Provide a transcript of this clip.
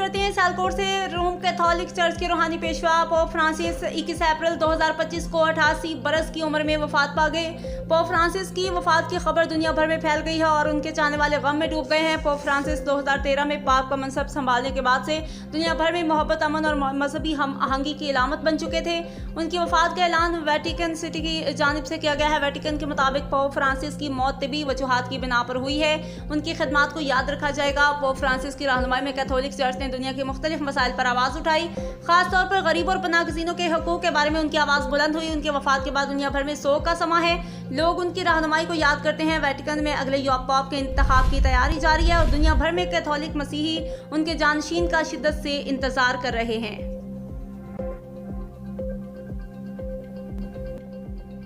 करते हैं सियालकोट से। रोम कैथोलिक चर्च के रूहानी पेशवा पोप फ्रांसिस 21 अप्रैल 2025 को 88 बरस की उम्र में वफात पा गए। पोप फ्रांसिस की वफात की खबर दुनिया भर में फैल गई है और उनके चाहने वाले गम में डूब गए हैं। पोप फ्रांसिस 2013 में पाप का मनसब संभालने के बाद से दुनिया भर में मोहब्बत, अमन और मजहबी हम आहंगी की अलामत बन चुके थे। उनकी वफात का ऐलान वेटिकन सिटी की जानिब से किया गया है। वेटिकन के मुताबिक पोप फ्रांसिस की मौत तिबी वजूहात की बिना पर हुई है। उनकी खिदमात को याद रखा जाएगा। पोप फ्रांसिस की रहनुमाई में कैथोलिक चर्च ने दुनिया के मुख्तलिफ मसाइल पर आवाज़ उठाई। खासतौर पर गरीब और पनाहगज़ीनों के हकूक़ के बारे में उनकी आवाज़ बुलंद हुई। उनके वफात के बाद दुनिया भर में सोग का समा है। लोग उनकी रहनुमाई को याद करते हैं। वेटिकन में अगले पोप के इंतखाब की तैयारी जारी है और दुनिया भर में कैथोलिक मसीही उनके जानशीन का शिद्दत से इंतजार कर रहे हैं।